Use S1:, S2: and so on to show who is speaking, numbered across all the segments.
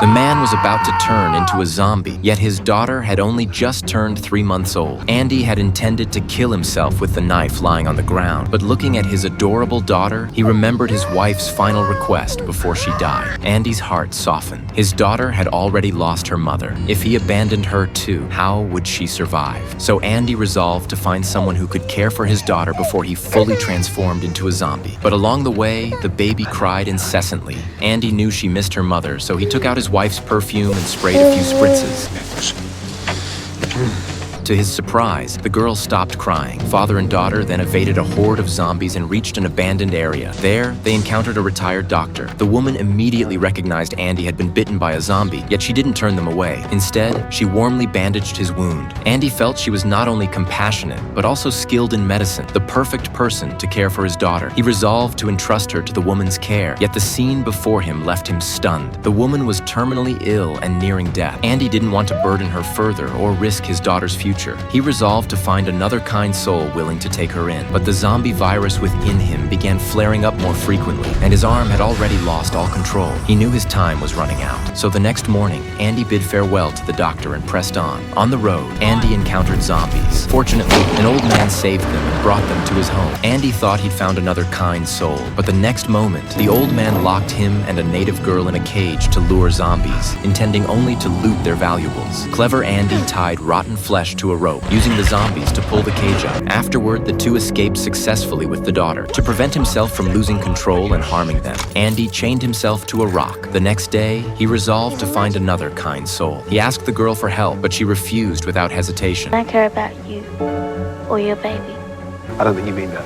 S1: The man was about to turn into a zombie, yet his daughter had only just turned 3 months old. Andy had intended to kill himself with the knife lying on the ground, but looking at his adorable daughter, he remembered his wife's final request before she died. Andy's heart softened. His daughter had already lost her mother. If he abandoned her too, how would she survive? So Andy resolved to find someone who could care for his daughter before he fully transformed into a zombie. But along the way, the baby cried incessantly. Andy knew she missed her mother, so he took out his wife's perfume and sprayed a few spritzes. To his surprise, the girl stopped crying. Father and daughter then evaded a horde of zombies and reached an abandoned area. There, they encountered a retired doctor. The woman immediately recognized Andy had been bitten by a zombie, yet she didn't turn them away. Instead, she warmly bandaged his wound. Andy felt she was not only compassionate, but also skilled in medicine, the perfect person to care for his daughter. He resolved to entrust her to the woman's care, yet the scene before him left him stunned. The woman was terminally ill and nearing death. Andy didn't want to burden her further or risk his daughter's future. He resolved to find another kind soul willing to take her in, but the zombie virus within him began flaring up more frequently, and his arm had already lost all control. He knew his time was running out. So the next morning, Andy bid farewell to the doctor and pressed on. On the road, Andy encountered zombies. Fortunately, an old man saved them and brought them to his home. Andy thought he'd found another kind soul, but the next moment, the old man locked him and a native girl in a cage to lure zombies, intending only to loot their valuables. Clever Andy tied rotten flesh to a rope, using the zombies to pull the cage up. Afterward, the two escaped successfully with the daughter. To prevent himself from losing control and harming them, Andy chained himself to a rock. The next day, he resolved to find another kind soul. He asked the girl for help, but she refused without hesitation.
S2: I care about you or your baby.
S3: I don't think you mean that.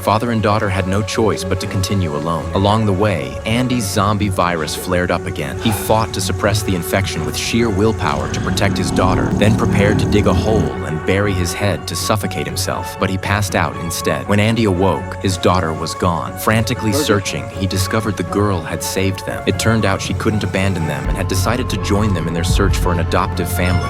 S1: Father and daughter had no choice but to continue alone. Along the way, Andy's zombie virus flared up again. He fought to suppress the infection with sheer willpower to protect his daughter, then prepared to dig a hole and bury his head to suffocate himself, but he passed out instead. When Andy awoke, his daughter was gone. Frantically searching, he discovered the girl had saved them. It turned out she couldn't abandon them and had decided to join them in their search for an adoptive family.